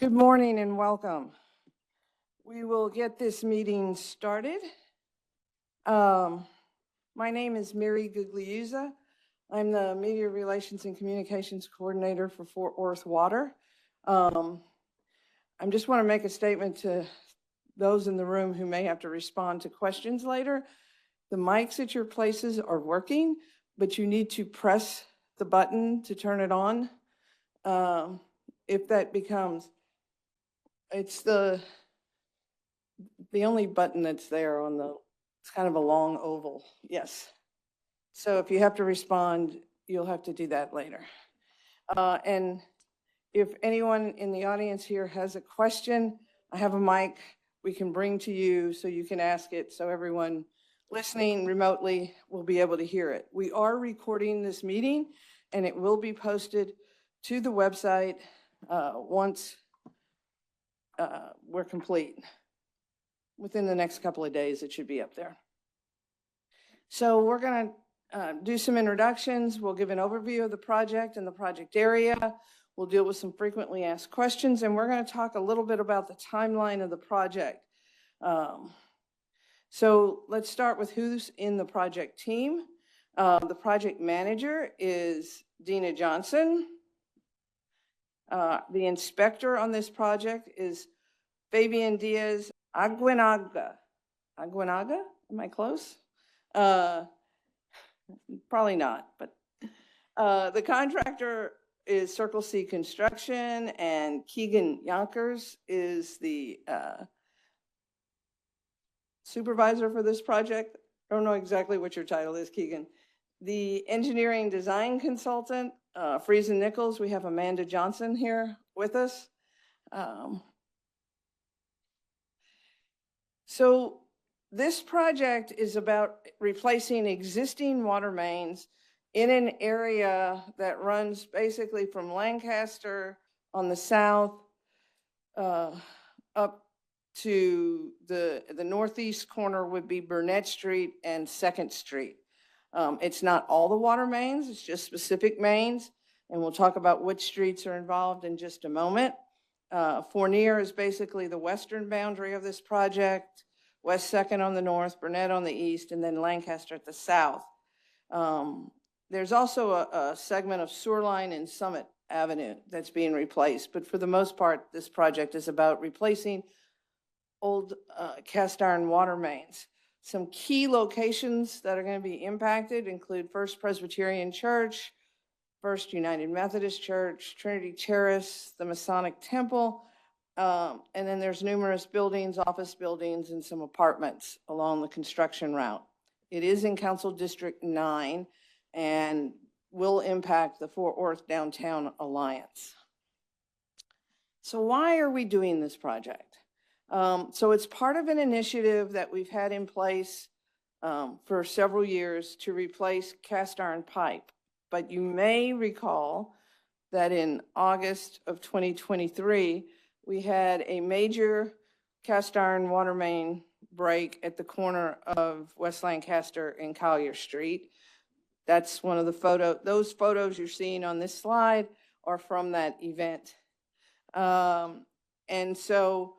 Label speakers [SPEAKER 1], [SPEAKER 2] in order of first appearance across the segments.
[SPEAKER 1] Good morning and welcome. We will get this meeting started. My name is Mary Gugliuzza. I'm the Media Relations and Communications Coordinator for Fort Worth Water. I just want to make a statement to those in the room who may have to respond to questions later. The mics at your places are working, but you need to press the button to turn it on. If that becomes, it's the only button that's there on it's kind of a long oval. Yes. So if you have to respond, you'll have to do that later. And if anyone in the audience here has a question, I have a mic we can bring to you so you can ask it so everyone listening remotely will be able to hear it. We are recording this meeting and it will be posted to the website once we're complete. Within the next couple of days, it should be up there. So we're going to do some introductions. We'll give an overview of the project and the project area. We'll deal with some frequently asked questions, and we're going to talk a little bit about the timeline of the project. So let's start with who's in the project team. The project manager is Dina Johnson. The inspector on this project is Fabian Diaz Aguinaga. Aguinaga? Am I close? Probably not, but the contractor is Circle C Construction, and Keegan Yonkers is the supervisor for this project. I don't know exactly what your title is, Keegan. The engineering design consultant, Friesen Nichols, we have Amanda Johnson here with us. So this project is about replacing existing water mains in an area that runs basically from Lancaster on the south up to the northeast corner would be Burnett Street and 2nd Street. It's not all the water mains, it's just specific mains, and we'll talk about which streets are involved in just a moment. Fournier is basically the western boundary of this project, West 2nd on the north, Burnett on the east, and then Lancaster at the south. There's also a segment of sewer line in Summit Avenue that's being replaced, but for the most part, this project is about replacing old cast iron water mains. Some key locations that are going to be impacted include First Presbyterian Church, First United Methodist Church, Trinity Terrace, the Masonic Temple, and then there's numerous buildings, office buildings, and some apartments along the construction route. It is in Council District 9 and will impact the Fort Worth Downtown Alliance. So why are we doing this project? So it's part of an initiative that we've had in place for several years to replace cast iron pipe. But you may recall that in August of 2023, we had a major cast iron water main break at the corner of West Lancaster and Collier Street. That's one of the those photos you're seeing on this slide are from that event. And so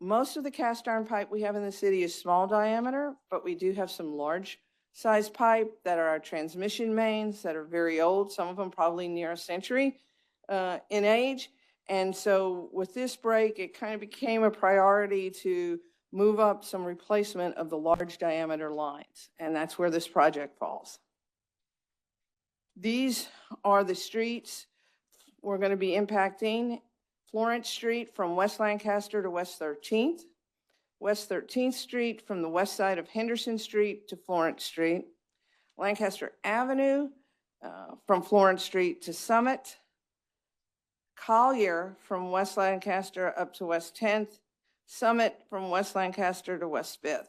[SPEAKER 1] most of the cast iron pipe we have in the city is small diameter, but we do have some large size pipe that are our transmission mains that are very old, some of them probably near a century in age. And so with this break, it kind of became a priority to move up some replacement of the large diameter lines. And that's where this project falls. These are the streets we're going to be impacting. Florence Street from West Lancaster to West 13th. West 13th Street from the west side of Henderson Street to Florence Street. Lancaster Avenue from Florence Street to Summit. Collier from West Lancaster up to West 10th. Summit from West Lancaster to West 5th.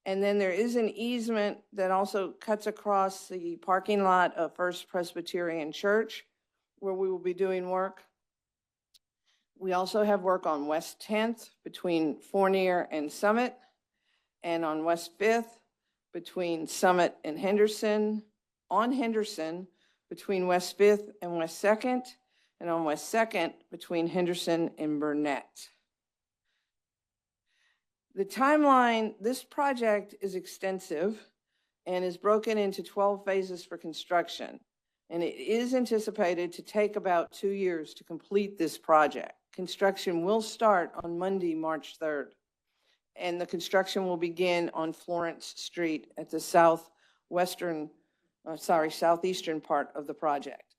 [SPEAKER 1] And then there is an easement that also cuts across the parking lot of First Presbyterian Church where we will be doing work. We also have work on West 10th between Fournier and Summit, and on West 5th between Summit and Henderson, on Henderson between West 5th and West 2nd, and on West 2nd between Henderson and Burnett. The timeline, this project is extensive and is broken into 12 phases for construction. And it is anticipated to take about 2 years to complete this project. Construction will start on Monday, March 3rd. And the construction will begin on Florence Street at the southeastern part of the project.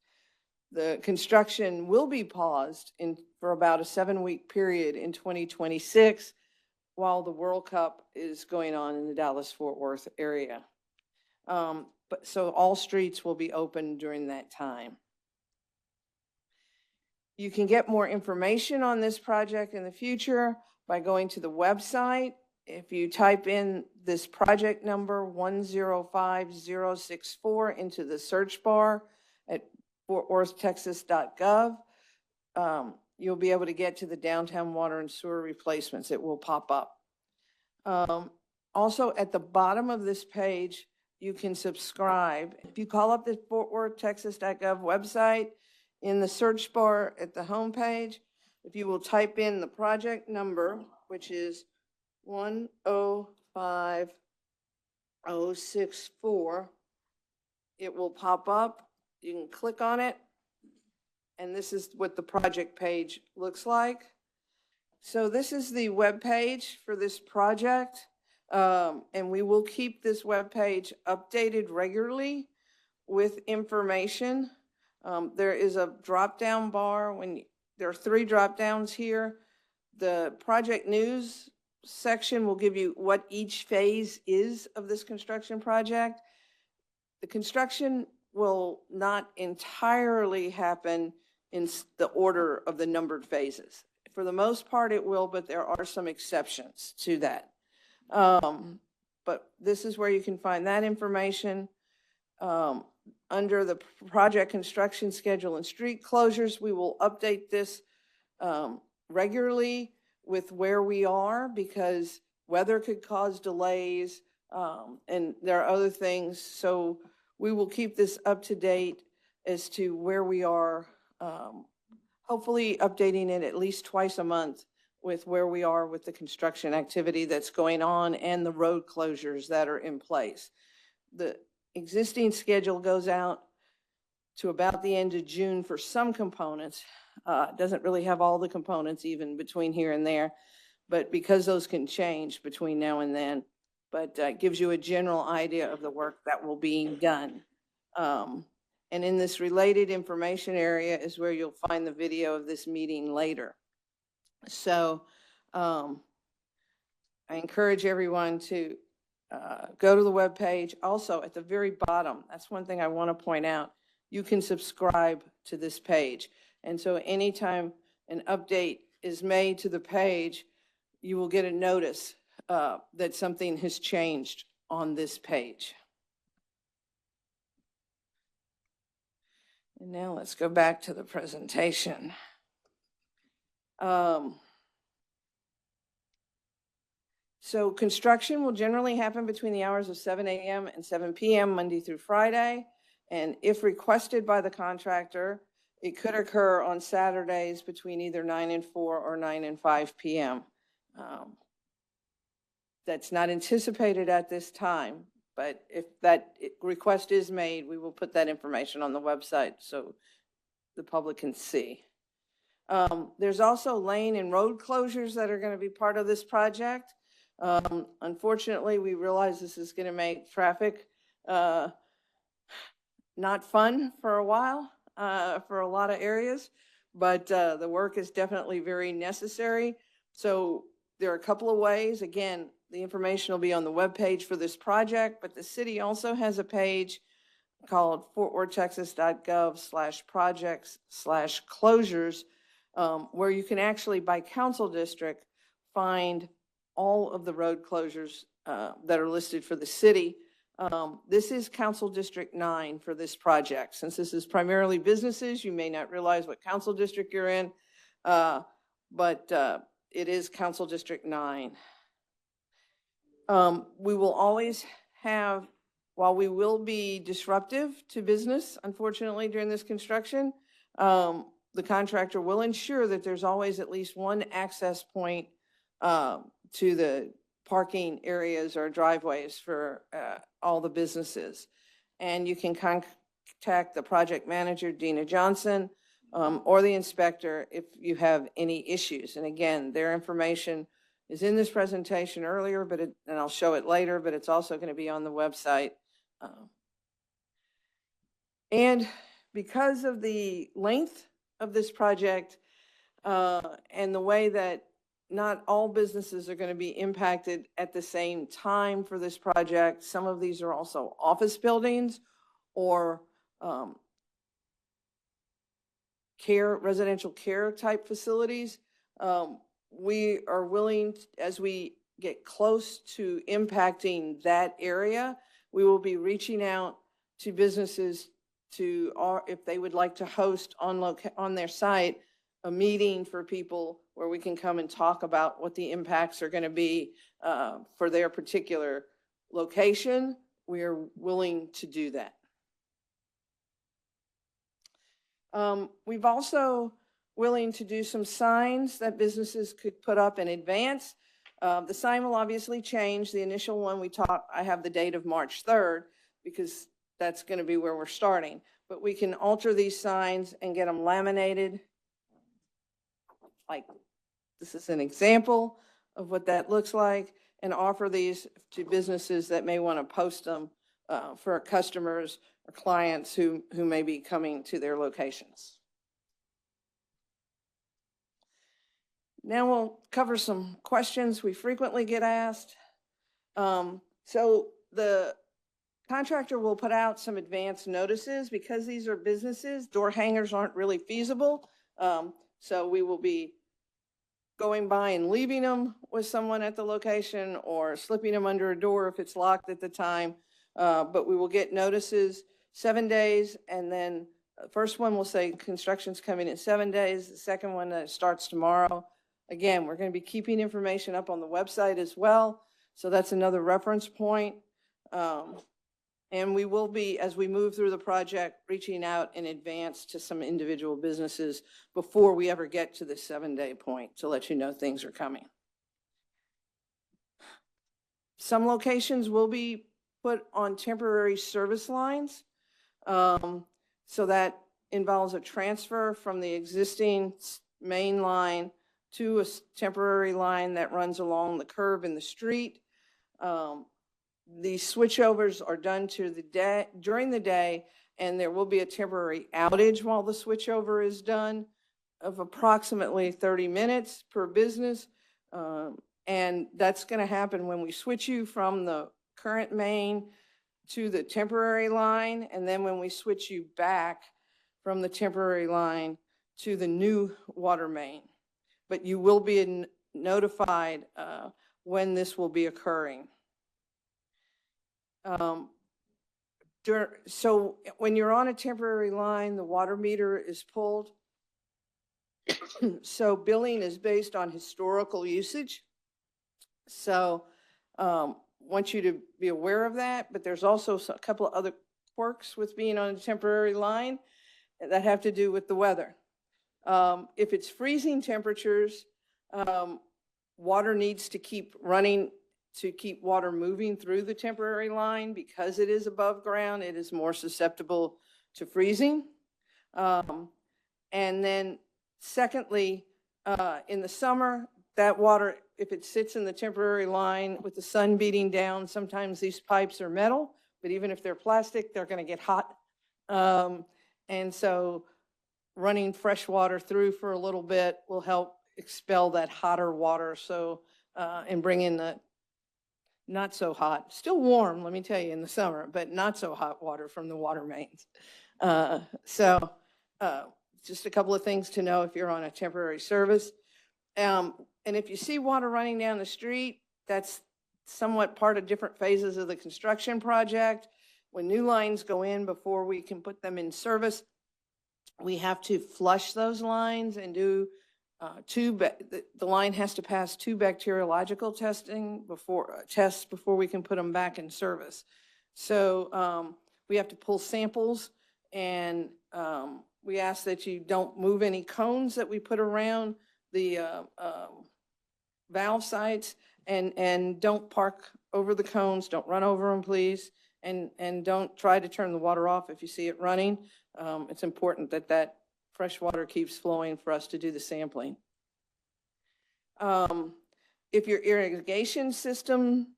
[SPEAKER 1] The construction will be paused for about a 7-week period in 2026 while the World Cup is going on in the Dallas-Fort Worth area. So all streets will be open during that time. You can get more information on this project in the future by going to the website. If you type in this project number 105064 into the search bar at fortworthtexas.gov, you'll be able to get to the downtown water and sewer replacements. It will pop up. Also, at the bottom of this page, you can subscribe. If you call up the fortworthtexas.gov website, in the search bar at the home page, if you will type in the project number, which is 105064, it will pop up. You can click on it, and this is what the project page looks like. So this is the web page for this project. And we will keep this webpage updated regularly with information. There is a drop-down bar. There are 3 drop-downs here. The project news section will give you what each phase is of this construction project. The construction will not entirely happen in the order of the numbered phases. For the most part, it will, but there are some exceptions to that. But this is where you can find that information. Under the project construction schedule and street closures, we will update this regularly with where we are, because weather could cause delays, and there are other things. So we will keep this up to date as to where we are, hopefully updating it at least twice a month with where we are with the construction activity that's going on and the road closures that are in place. The existing schedule goes out to about the end of June for some components. Doesn't really have all the components even between here and there, but because those can change between now and then, but gives you a general idea of the work that will be done. And in this related information area is where you'll find the video of this meeting later. So I encourage everyone to go to the webpage. Also, at the very bottom, that's one thing I want to point out, you can subscribe to this page. And so anytime an update is made to the page, you will get a notice that something has changed on this page. And now let's go back to the presentation. So construction will generally happen between the hours of 7 a.m. and 7 p.m. Monday through Friday. And if requested by the contractor, it could occur on Saturdays between either 9 and 4 or 9 and 5 p.m. That's not anticipated at this time, but if that request is made, we will put that information on the website so the public can see. There's also lane and road closures that are going to be part of this project. Unfortunately, we realize this is going to make traffic not fun for a while for a lot of areas, but the work is definitely very necessary. So there are a couple of ways. Again, the information will be on the webpage for this project, but the city also has a page called fortworthtexas.gov/projects/closures, where you can actually, by council district, find all of the road closures that are listed for the city. This is Council District 9 for this project. Since this is primarily businesses, you may not realize what council district you're in, but it is Council District 9. We will always have, while we will be disruptive to business, unfortunately, during this construction, the contractor will ensure that there's always at least one access point to the parking areas or driveways for all the businesses. And you can contact the project manager, Dina Johnson, or the inspector if you have any issues. And again, their information is in this presentation earlier, but and I'll show it later, but it's also going to be on the website. And because of the length of this project and the way that not all businesses are going to be impacted at the same time for this project, some of these are also office buildings or residential care type facilities. We are willing, as we get close to impacting that area, we will be reaching out to businesses if they would like to host on their site a meeting for people where we can come and talk about what the impacts are going to be for their particular location. We are willing to do that. We've also willing to do some signs that businesses could put up in advance. The sign will obviously change. The initial one I have the date of March 3rd because that's going to be where we're starting. But we can alter these signs and get them laminated. Like this is an example of what that looks like, and offer these to businesses that may want to post them for customers or clients who may be coming to their locations. Now we'll cover some questions we frequently get asked. So the contractor will put out some advance notices because these are businesses. Door hangers aren't really feasible. So we will be going by and leaving them with someone at the location or slipping them under a door if it's locked at the time. But we will get notices 7 days, and then the first one will say construction's coming in 7 days. The second one starts tomorrow. Again, we're going to be keeping information up on the website as well. So that's another reference point. And we will be, as we move through the project, reaching out in advance to some individual businesses before we ever get to the 7-day point to let you know things are coming. Some locations will be put on temporary service lines. So that involves a transfer from the existing main line to a temporary line that runs along the curb in the street. The switchovers are done during the day, and there will be a temporary outage while the switchover is done of approximately 30 minutes per business. And that's going to happen when we switch you from the current main to the temporary line, and then when we switch you back from the temporary line to the new water main. But you will be notified when this will be occurring. So when you're on a temporary line, the water meter is pulled. So billing is based on historical usage. So want you to be aware of that, but there's also a couple of other quirks with being on a temporary line that have to do with the weather. If it's freezing temperatures, water needs to keep running to keep water moving through the temporary line. Because it is above ground, it is more susceptible to freezing. And then secondly, in the summer, that water, if it sits in the temporary line with the sun beating down, sometimes these pipes are metal, but even if they're plastic, they're going to get hot. And so running fresh water through for a little bit will help expel that hotter water. So, and bring in the not so hot, still warm, let me tell you, in the summer, but not so hot water from the water mains. Just a couple of things to know if you're on a temporary service. And if you see water running down the street, that's somewhat part of different phases of the construction project. When new lines go in before we can put them in service, we have to flush those lines and do the line has to pass 2 bacteriological tests before we can put them back in service. So we have to pull samples and We ask that you don't move any cones that we put around the valve sites, and don't park over the cones. Don't run over them, please. And don't try to turn the water off if you see it running. It's important that that fresh water keeps flowing for us to do the sampling. If your irrigation system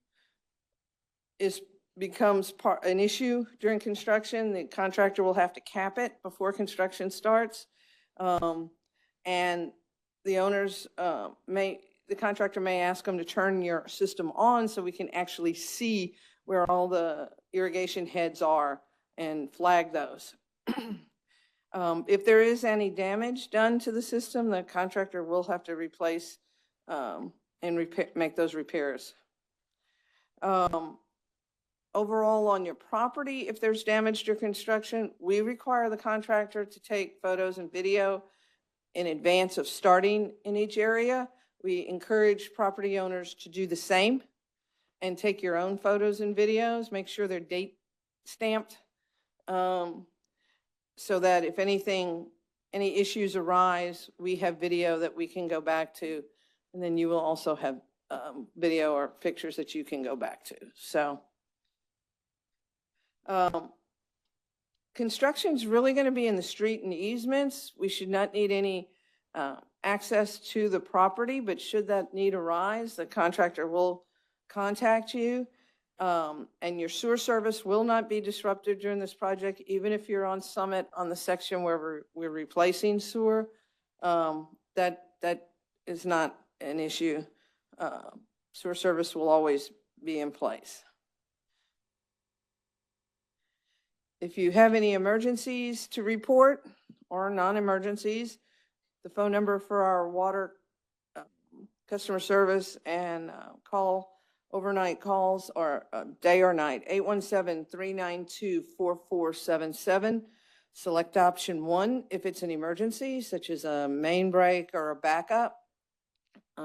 [SPEAKER 1] becomes an issue during construction, the contractor will have to cap it before construction starts. And the owners the contractor may ask them to turn your system on so we can actually see where all the irrigation heads are and flag those. If there is any damage done to the system, the contractor will have to replace and make those repairs. Overall, on your property, if there's damage to construction, we require the contractor to take photos and video in advance of starting in each area. We encourage property owners to do the same and take your own photos and videos. Make sure they're date stamped so that if any issues arise, we have video that we can go back to, and then you will also have video or pictures that you can go back to. So construction's really going to be in the street and easements. We should not need any access to the property, but should that need arise, the contractor will contact you. And your sewer service will not be disrupted during this project, even if you're on Summit on the section where we're replacing sewer. That is not an issue. Sewer service will always be in place. If you have any emergencies to report or non-emergencies, the phone number for our water customer service and overnight calls or day or night, 817-392-4477. Select option 1 if it's an emergency, such as a main break or a backup,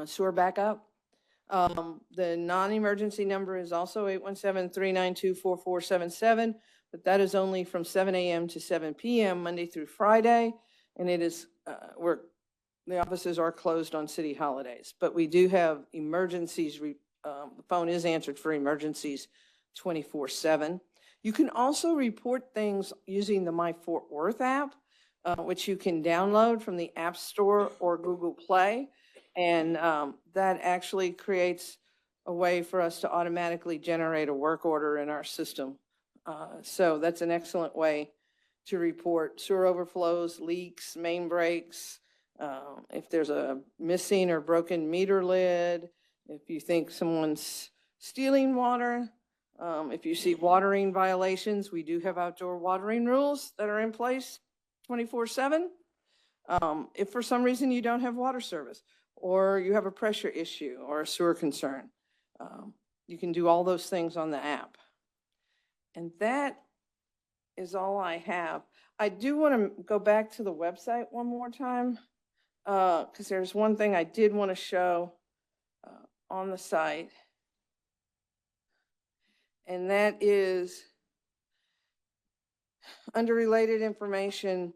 [SPEAKER 1] sewer backup. The non-emergency number is also 817-392-4477, but that is only from 7 a.m. to 7 p.m. Monday through Friday, and it is the offices are closed on city holidays. But we do have emergencies. The phone is answered for emergencies 24/7. You can also report things using the My Fort Worth app, which you can download from the App Store or Google Play. And that actually creates a way for us to automatically generate a work order in our system. So that's an excellent way to report sewer overflows, leaks, main breaks, if there's a missing or broken meter lid, if you think someone's stealing water, if you see watering violations. We do have outdoor watering rules that are in place 24/7. If for some reason you don't have water service, or you have a pressure issue or a sewer concern, you can do all those things on the app. And that is all I have. I do want to go back to the website one more time, because there's one thing I did want to show on the site, and that is under related information.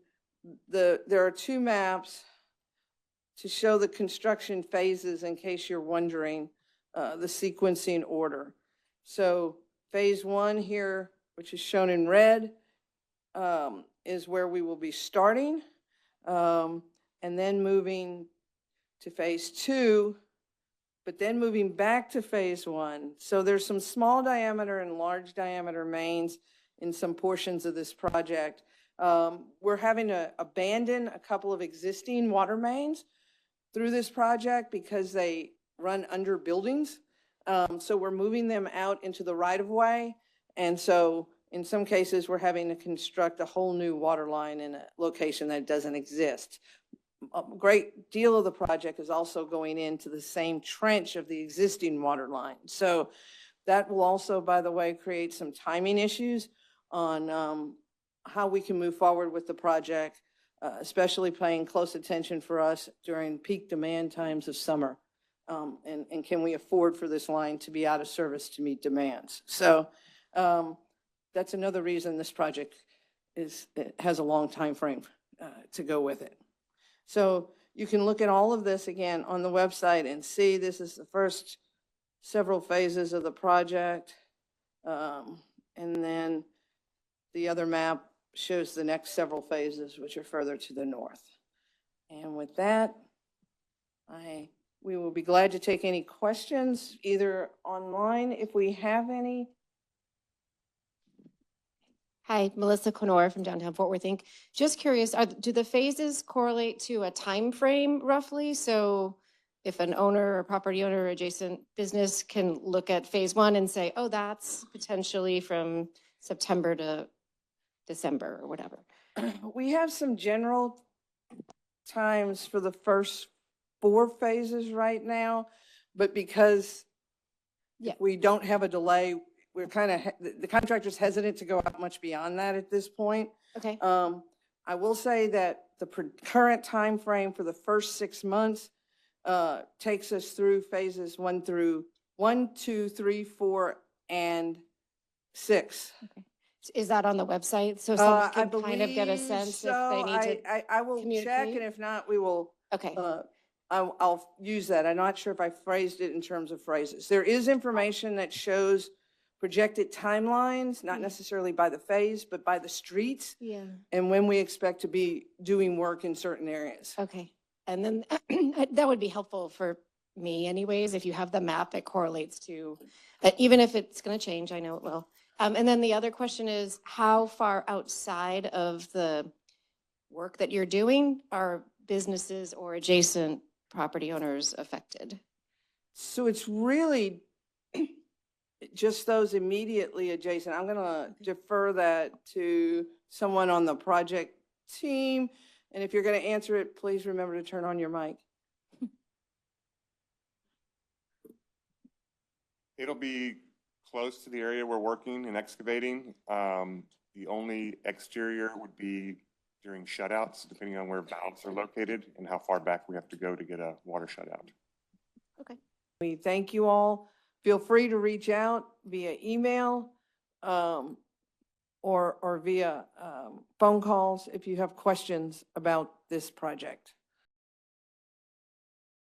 [SPEAKER 1] There are 2 maps to show the construction phases in case you're wondering the sequencing order. So phase 1 here, which is shown in red, is where we will be starting, and then moving to phase 2, but then moving back to phase 1. So there's some small diameter and large diameter mains in some portions of this project. We're having to abandon a couple of existing water mains through this project because they run under buildings. So we're moving them out into the right of way. And so in some cases, we're having to construct a whole new water line in a location that doesn't exist. A great deal of the project is also going into the same trench of the existing water line. So that will also, by the way, create some timing issues on how we can move forward with the project, especially paying close attention for us during peak demand times of summer. And can we afford for this line to be out of service to meet demands? So that's another reason this project has a long time frame to go with it. So you can look at all of this again on the website and see this is the first several phases of the project. And then the other map shows the next several phases, which are further to the north. And with that, we will be glad to take any questions, either online if we have any.
[SPEAKER 2] Hi, Melissa Conor from downtown Fort Worth, Inc. Just curious, do the phases correlate to a time frame roughly? So if an owner or property owner or adjacent business can look at phase one and say, oh, that's potentially from September to December or whatever.
[SPEAKER 1] We have some general times for the first 4 phases right now, but because
[SPEAKER 2] Yeah.
[SPEAKER 1] we don't have a delay, we're kind of, the contractor's hesitant to go out much beyond that at this point.
[SPEAKER 2] Okay.
[SPEAKER 1] I will say that the current time frame for the first 6 months takes us through phases 1, 2, 3, 4, and 6.
[SPEAKER 2] Okay. Is that on the website? So someone
[SPEAKER 1] I
[SPEAKER 2] can kind of get a
[SPEAKER 1] believe
[SPEAKER 2] sense
[SPEAKER 1] so.
[SPEAKER 2] if they need to.
[SPEAKER 1] I will check,
[SPEAKER 2] communicate?
[SPEAKER 1] and if not, we will,
[SPEAKER 2] Okay.
[SPEAKER 1] I'll use that. I'm not sure if I phrased it in terms of phrases. There is information that shows projected timelines, not necessarily by the phase, but by the streets,
[SPEAKER 2] Yeah.
[SPEAKER 1] and when we expect to be doing work in certain areas.
[SPEAKER 2] Okay. And then that would be helpful for me anyways, if you have the map that correlates to, even if it's going to change, I know it will. And then the other question is, how far outside of the work that you're doing are businesses or adjacent property owners affected?
[SPEAKER 1] So it's really just those immediately adjacent. I'm going to defer that to someone on the project team. And if you're going to answer it, please remember to turn on your mic.
[SPEAKER 3] It'll be close to the area we're working and excavating. The only exterior would be during shutouts, depending on where valves are located and how far back we have to go to get a water shutout.
[SPEAKER 2] Okay.
[SPEAKER 1] We thank you all. Feel free to reach out via email or via phone calls if you have questions about this project.